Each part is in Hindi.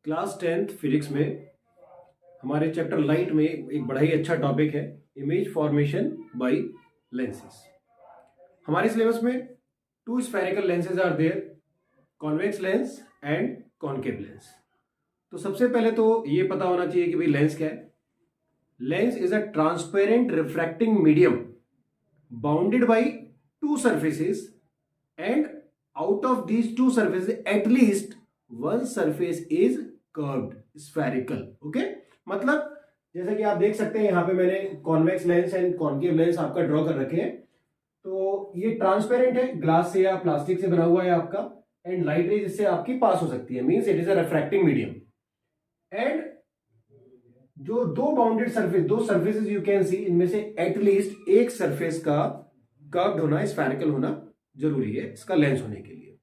क्लास 10th फिजिक्स में हमारे चैप्टर लाइट में एक बड़ा ही अच्छा टॉपिक है इमेज फॉर्मेशन बाय लेंसेज। हमारे सिलेबस में two spherical lenses are there, convex lens and concave lens. तो सबसे पहले तो ये पता होना चाहिए कि भाई लेंस क्या है। Lens is a transparent refracting medium bounded by two surfaces and out of these two surfaces at least one surface is curved spherical. Okay, मतलब जैसे कि आप देख सकते हैं यहाँ पे मैंने convex lens and concave lens आपका ड्रॉ कर रखे हैं। तो ये ट्रांसपेरेंट है, ग्लास से या प्लास्टिक से बना हुआ है आपका, एंड लाइट रेज इससे आपकी पास हो सकती है, means it is a refracting medium. And जो दो बाउंडेड सरफेस, दो सरफेसेस यू कैन सी, इनमें से एटलीस्ट एक सरफेस का कर्व्ड होना, स्फेरिकल होना जरूरी है इसका लेंस होने के लिए,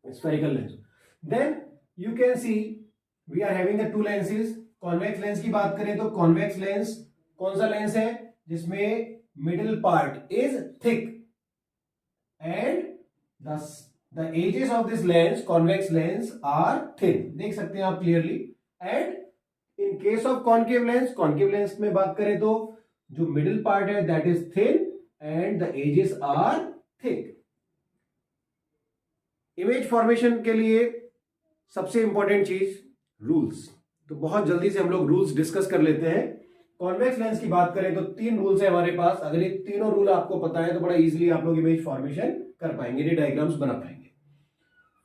spherical lens. Then you can see we are having the two lenses. Convex lens की बात करें तो कॉन्वेक्स लेंस कौन सा लेंस है जिसमें middle part is thick and the edges of this lens, convex lens, are thin. देख सकते हैं आप clearly. And in case of concave lens, concave lens में बात करें तो जो मिडिल पार्ट है that is thin and the edges are thick. Image formation के लिए सबसे इंपॉर्टेंट चीज रूल्स। तो बहुत जल्दी से हम लोग रूल्स डिस्कस कर लेते हैं। कॉन्वेक्स लेंस की बात करें तो तीन रूल्स है हमारे पास। अगर ये तीनों रूल आपको पता है तो बड़ा इजीली आप लोग इमेज फॉर्मेशन कर पाएंगे, ये डायग्राम्स बना पाएंगे।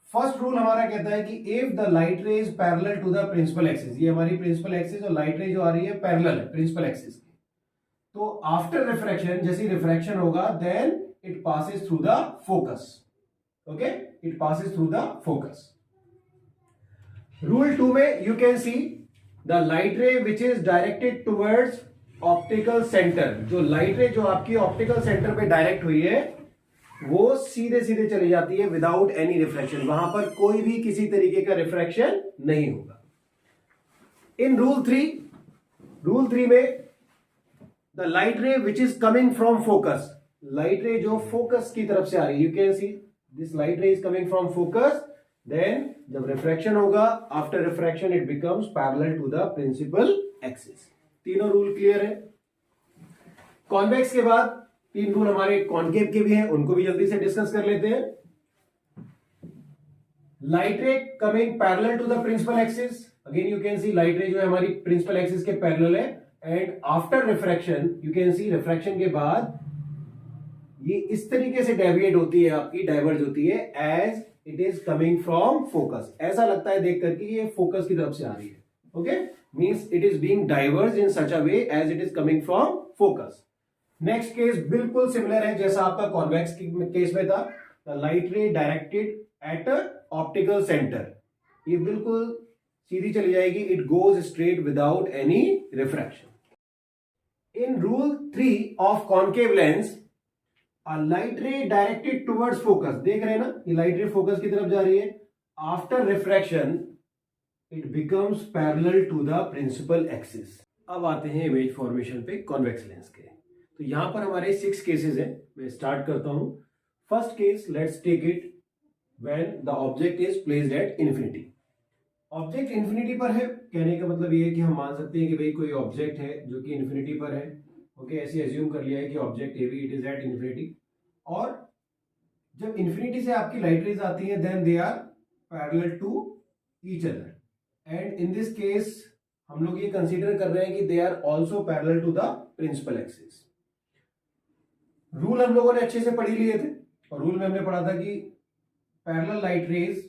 फर्स्ट रूल हमारा कहता है कि if the light ray is parallel to the principal axis, ये हमारी प्रिंसिपल एक्सिस और लाइट रे जो आ रही है पैरेलल है प्रिंसिपल एक्सिस की, तो आफ्टर रिफ्रैक्शन, जैसे रिफ्रैक्शन होगा then it passes through the focus. Okay, it passes through the focus. Rule 2 में you can see the light ray which is directed towards optical centre. जो लाइट रे जो आपकी ऑप्टिकल सेंटर पे डायरेक्ट हुई है वो सीधे सीधे चली जाती है विदाउट एनी रिफ्लेक्शन, वहां पर कोई भी किसी तरीके का रिफ्रैक्शन नहीं होगा। इन रूल 3 में the light ray which is coming from focus, light ray जो फोकस की तरफ से आ रही है, you can see this light ray is coming from focus, then जब रिफ्रैक्शन होगा after refraction it becomes parallel to the principal axis. तीनों रूल क्लियर है। कॉन्वेक्स के बाद तीन रूल हमारे कॉनकेव के भी हैं, उनको भी जल्दी से डिस्कस कर लेते हैं। Light ray coming parallel to the principal axis, again you can see light ray जो है हमारी प्रिंसिपल एक्सिस के पैरेलल है, and after refraction you can see refraction के बाद ये इस तरीके से डेविएट होती है, आपकी डाइवर्ज होती है as it is coming from focus. ऐसा लगता है देख करके ये फोकस की तरफ से आ रही है। Okay, means it is being diverge in such a way as it is coming from focus. Next case बिल्कुल सिमिलर है जैसा आपका कॉन्वेक्स केस में था, the light ray directed at optical centre, ये बिल्कुल सीधी चली जाएगी, it goes straight without any refraction. In rule 3 of concave lens light ray directed towards focus, देख रहे हैं ना, ये लाइट रे फोकस की तरफ जा रही है, after refraction it becomes parallel to the principal axis. अब आते हैं इमेज फॉर्मेशन पे कॉन्वेक्स लेंस के। तो यहां पर हमारे 6 केसेस हैं, मैं स्टार्ट करता हूं। First case, let's take it when the object is placed at infinity. Object infinity पर है, कहने का मतलब ये है कि हम मान सकते हैं कि भाई कोई ऑब्जेक्ट है जो कि इन्फिनिटी पर है। ओके, ऐसे एज्यूम कर लिया है कि object A B it is at infinity, और जब इन्फिनिटी से आपकी लाइट रेज आती है then they are parallel to each other, and in this case हम लोग ये कंसीडर कर रहे हैं कि they are also parallel to the principal axis. Rule हम लोगों ने अच्छे से पढ़ लिए थे, और रूल में हमने पढ़ा था कि parallel light rays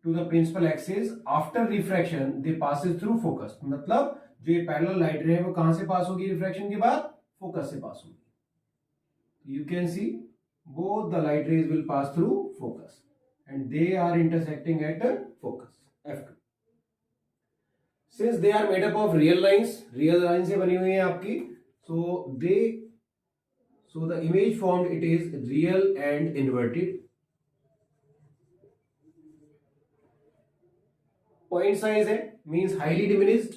to the principal axis after refraction they passes through focus. मतलब जो ये पैरेलल लाइट रे है वो कहां से पास होगी रिफ्रैक्शन के बाद? फोकस से पास होगी। You can see both the light rays will pass through focus and they are intersecting at focus F2। Since they are made up of real lines, real line से बनी हुई है आपकी, so the image formed it is real and inverted. Point size है, means highly diminished।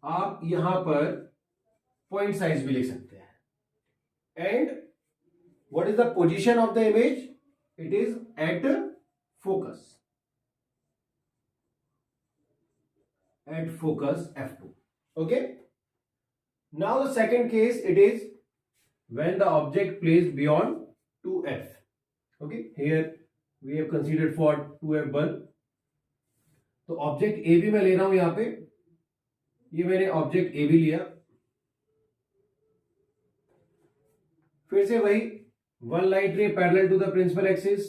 आप यहां पर point size भी लिख सकते हैं। And what is the position of the image? It is at focus, at focus f2. Okay, now the second case, it is when the object placed beyond 2f. Okay, here we have considered for 2f bulb. तो ऑब्जेक्ट ए बी मैं ले रहा हूं यहां पे, ये मैंने ऑब्जेक्ट ए बी लिया, फिर से वही one light ray parallel to the principal axis,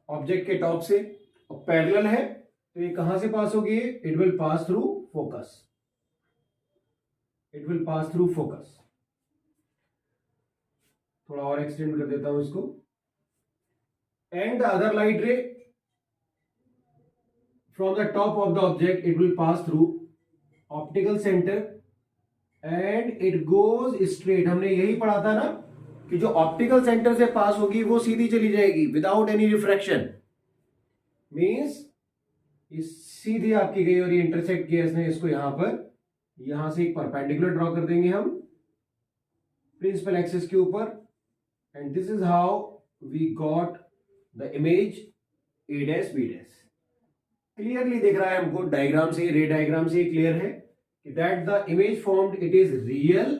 object के टॉप से, और पैरेलल है तो ये कहां से पास होगी, it will pass through focus, it will pass through focus. थोड़ा और एक्सटेंड कर देता हूं इसको, एंड द अदर लाइट रे from the top of the object, it will pass through optical center and it goes straight. हमने यही पढ़ा था ना कि जो ऑप्टिकल सेंटर से पास होगी वो सीधी चली जाएगी विदाउट एनी रिफ्रैक्शन, मींस ये सीधी आपकी गई और ये इंटरसेक्ट किया इसने इसको, यहां पर, यहां से एक परपेंडिकुलर ड्रॉ कर देंगे हम प्रिंसिपल एक्सिस के ऊपर, and this is how we got the image A dash B dash. Clearly दिख रहा है हमको डायग्राम से, रे डायग्राम से क्लियर है कि that the image formed it is real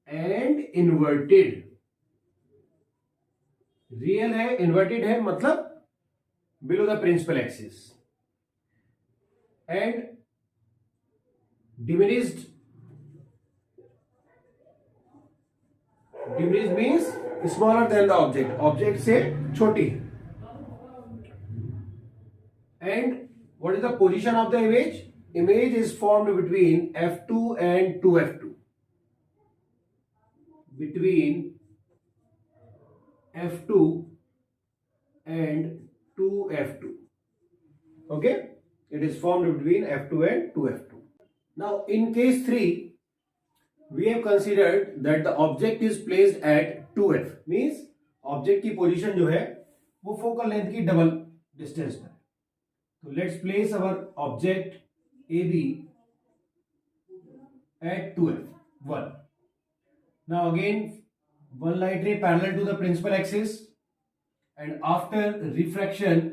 and inverted. Real है, इन्वर्टेड है, मतलब below the principal axis, and diminished, diminished means smaller than the object, object से छोटी। And what is the position of the image? Image is formed between f2 and 2f2, between f2 and 2f2. Okay, it is formed between f2 and 2f2. Now in case 3 we have considered that the object is placed at 2f, means object की position जो है वो focal length की double distance पर। So let's place our object AB at 2f1. Now again one light ray parallel to the principal axis, and after refraction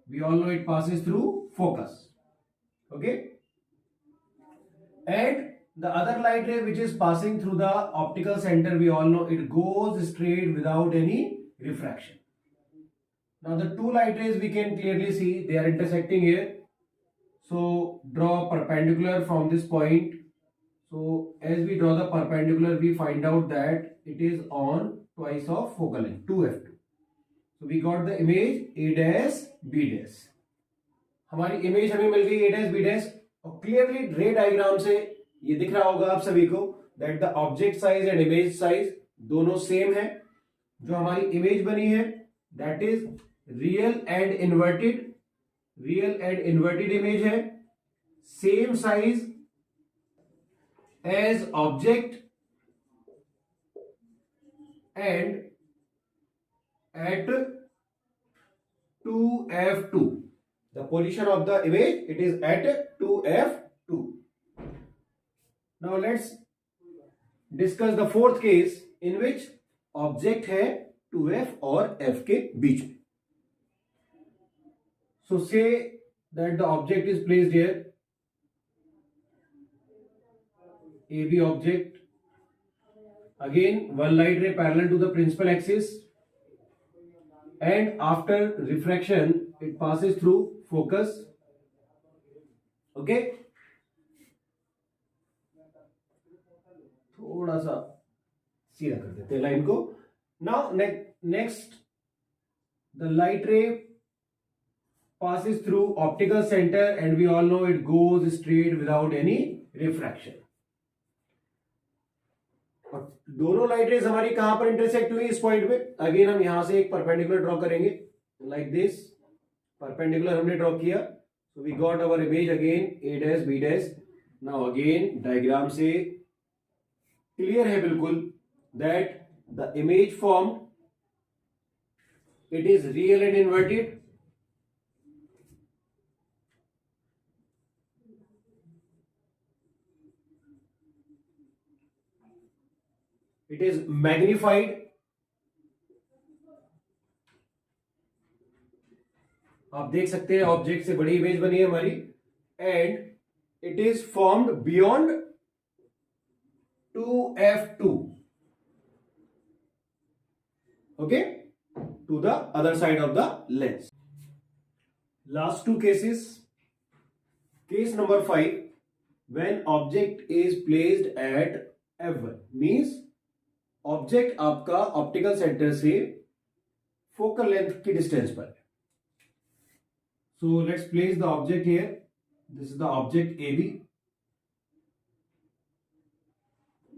we all know it passes through focus. Okay, and the other light ray which is passing through the optical center, we all know it goes straight without any refraction. Now the two light rays we can clearly see they are intersecting here, so draw perpendicular from this point. So as we draw the perpendicular we find out that it is on twice of focal length 2f2. So we got the image a dash b dash, हमारी इमेज हमें मिल गई a dash b dash, और क्लियरली रे डायग्राम से ये दिख रहा होगा आप सभी को that the object size and image size दोनों सेम है। जो हमारी इमेज बनी है that is real and inverted, real and inverted image है, same size as object and at 2f2, the position of the image it is at 2f2. Now let's discuss the fourth case in which object है 2f और f के बीच में। So say that the object is placed here, AB object, again one light ray parallel to the principal axis, and after refraction it passes through focus. Okay, थोड़ा सा सीधा कर देते हैं लाइन को। Now next the light ray passes through optical center and we all know it goes straight without any refraction. और दोनों लाइट रेज हमारी कहां पर इंटरसेक्ट हुई, इस पॉइंट पे। अगेन हम यहां से एक परपेंडिकुलर ड्रॉ करेंगे लाइक दिस, परपेंडिकुलर हमने ड्रॉ किया, so we got our image again a dash b dash. Now again diagram से क्लियर है बिल्कुल that the image form it is real and inverted, it is magnified, आप देख सकते हैं ऑब्जेक्ट से बड़ी इमेज बनी है हमारी, and it is formed beyond 2f2, okay, to the other side of the lens. Last two cases. Case number 5, when object is placed at f1, means object आपका ऑप्टिकल सेंटर से फोकल लेंथ की डिस्टेंस पर है. So let's place the object here. This is the object AB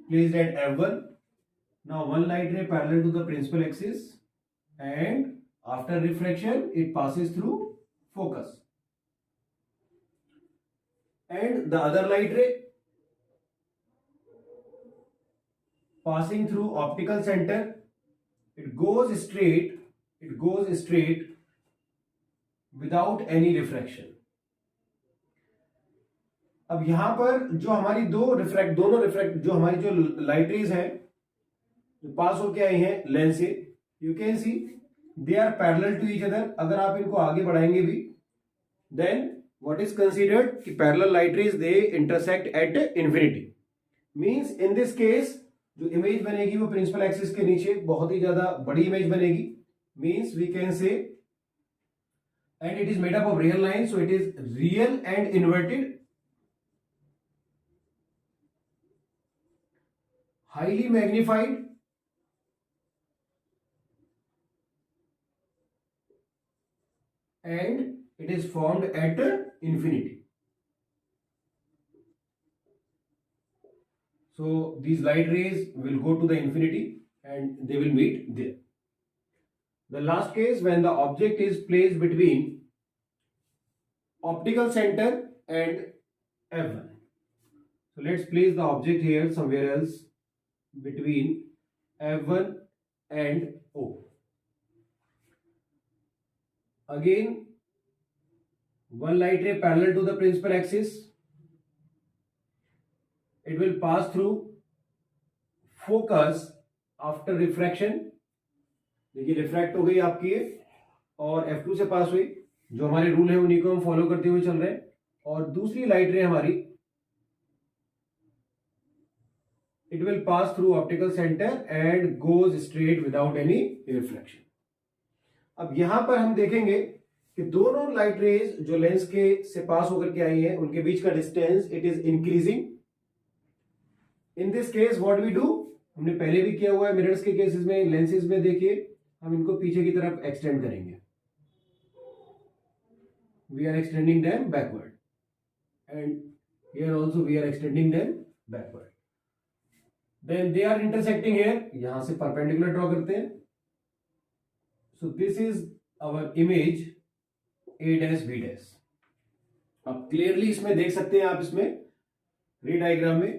placed at f1. Now one light ray parallel to the principal axis, and after refraction it passes through focus, and the other light ray passing through optical center, it goes straight without any refraction. अब यहां पर जो हमारी दोनों रिफ्रैक्ट जो हमारी जो लाइट रेज है जो पास होके आई हैं लेंस से, you can see they are parallel to each other. अगर आप इनको आगे बढ़ाएंगे भी, देन व्हाट इज कंसीडर्ड कि parallel light rays they intersect at infinity. Means in this case जो इमेज बनेगी वो प्रिंसिपल एक्सिस के नीचे बहुत ही ज्यादा बड़ी इमेज बनेगी. Means we can say, and it is made up of real line, so it is real and inverted, highly magnified, and it is formed at infinity. So these light rays will go to the infinity and they will meet there. The last case, when the object is placed between optical center and f1. So let's place the object here somewhere else between f1 and O. Again, one light ray parallel to the principal axis, it will pass through focus after refraction. देखिए रिफ्रैक्ट हो गई आपकी ये और f2 से पास हुई. जो हमारे रूल है उन्हीं को हम फॉलो करते हुए चल रहे हैं. और दूसरी लाइट रे हमारी it will pass through optical center and goes straight without any reflection. अब यहां पर हम देखेंगे कि दोनों लाइट रेज जो लेंस के से पास होकर के आई है उनके बीच का distance it is increasing. In this case what we do, हमने पहले भी किया हुआ है मिरर्स के केसेस में, लेंसेज में देखिए हम इनको पीछे की तरफ एक्सटेंड करेंगे. We are extending them backward, and here also we are extending them backward. Then they are intersecting here. यहां से परपेंडिकुलर ड्रॉ करते हैं. So this is our image A dash B dash. अब क्लियरली इसमें देख सकते हैं आप इसमें रे डायग्राम में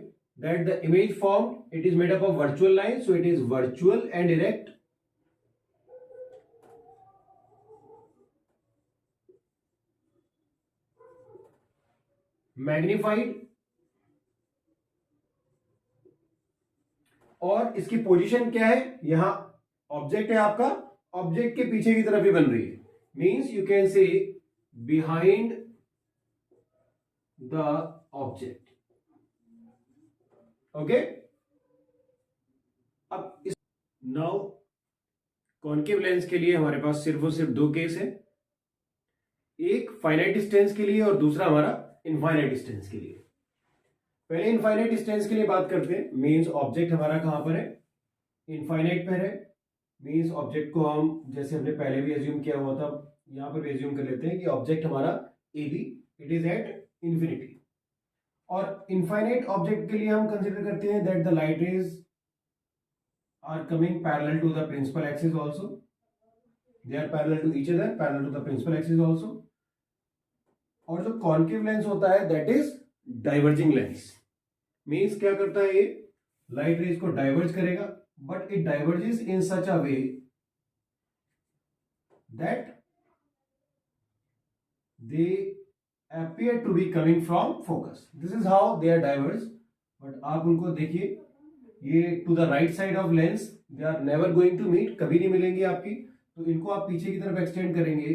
that the image formed it is made up of virtual lines, so it is virtual and erect. Magnified, और इसकी पोजीशन क्या है, यहां ऑब्जेक्ट है आपका, ऑब्जेक्ट के पीछे की तरफ ही बन रही है. Means you can say behind the object. Okay. अब इस नाउ कॉन्केव लेंस के लिए हमारे पास सिर्फ और सिर्फ दो केस है. एक फाइनाइट डिस्टेंस के लिए और दूसरा हमारा इनफाइनाइट डिस्टेंस के लिए. पहले इनफाइनाइट डिस्टेंस के लिए बात करते हैं. मींस ऑब्जेक्ट हमारा कहां पर है, इनफाइनाइट पर है. मींस ऑब्जेक्ट को हम जैसे हमने पहले भी एज्यूम किया हुआ था, यहां पर भी एज्यूम कर लेते हैं कि ऑब्जेक्ट हमारा AB it is at infinity. और इनफाइनाइट ऑब्जेक्ट के लिए हम कंसीडर करते हैं that the light rays are coming parallel to the principal axis also. They are parallel to each other, parallel to the principal axis also. और जो कॉन्केव लेंस होता है that is diverging lens. Means क्या करता है, ये लाइट रेज को डाइवर्ज करेगा, but it diverges in such a way that they appear to be coming from focus. This is how they are diverged. But आप उनको देखिए, ये to the right side of lens, they are never going to meet, कभी नहीं मिलेंगे आपकी. तो इनको आप पीछे की तरफ एक्सटेंड करेंगे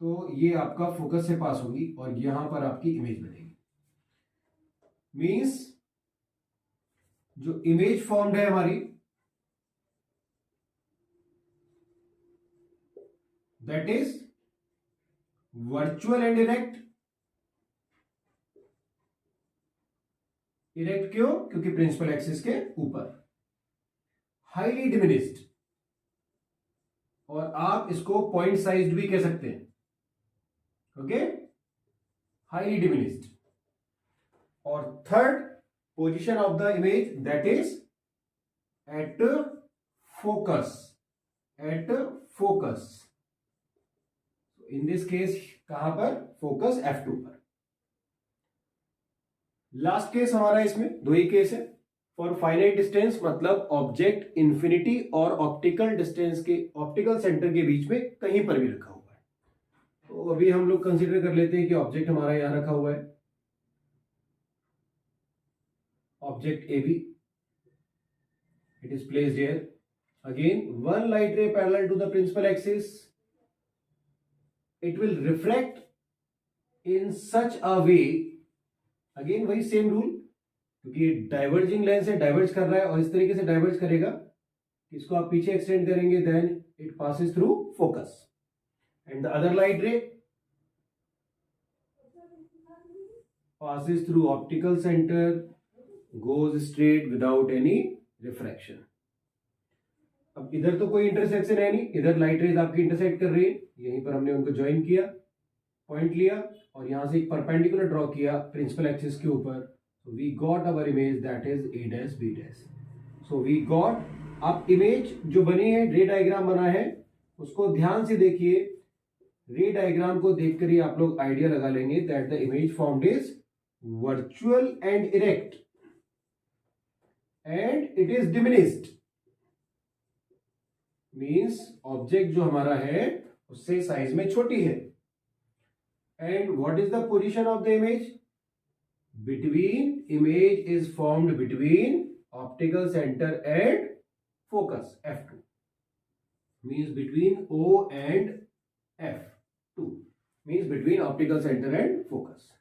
तो ये आपका फोकस से पास होगी और यहां पर आपकी इमेज बनेगी। मींस जो इमेज फॉर्म्ड है हमारी, that is virtual and erect. Erect क्यों? क्योंकि प्रिंसिपल एक्सिस के ऊपर। हाईली डिमिनिस्ड, और आप इसको पॉइंट साइज्ड भी कह सकते हैं। Okay, highly diminished. और third position of the image, that is at focus. At focus, in this case कहां पर? फोकस F2 पर। लास्ट केस हमारा, इसमें दो ही केस है। फॉर फाइनाइट डिस्टेंस, मतलब ऑब्जेक्ट इंफिनिटी और ऑप्टिकल डिस्टेंस के, ऑप्टिकल सेंटर के बीच में कहीं पर भी रखा हुआ है। तो अभी हम लोग कंसीडर कर लेते हैं कि ऑब्जेक्ट हमारा यहां रखा हुआ है, object AB, it is placed here. Again one light ray parallel to the principal axis, it will reflect in such a way, again वही सेम रूल, क्योंकि डाइवर्जिंग लेंस है, डाइवर्ज कर रहा है और इस तरीके से डाइवर्ज करेगा, इसको आप पीछे एक्सटेंड करेंगे, then it passes through focus. And the other light ray passes through optical center, goes straight without any refraction. अब इधर तो कोई इंटरसेक्शन है नहीं, इधर लाइट रेज आपकी इंटरसेक्ट कर रही है, यहीं पर हमने उनको ज्वाइन किया, पॉइंट लिया और यहां से एक परपेंडिकुलर ड्रॉ किया प्रिंसिपल एक्सिस के ऊपर। So we got our image, that is A dash B dash. So we got, अब इमेज जो बनी है, रे डायग्राम बना है, उसको ध्यान से देखिए। रे डायग्राम को देखकर ही आप लोग आइडिया लगा लेंगे that the image formed is virtual and erect and it is diminished. Means object जो हमारा है उससे साइज में छोटी है। And what is the position of the image? Between, image is formed between optical center and focus F2, means between O and F2, means between optical center and focus.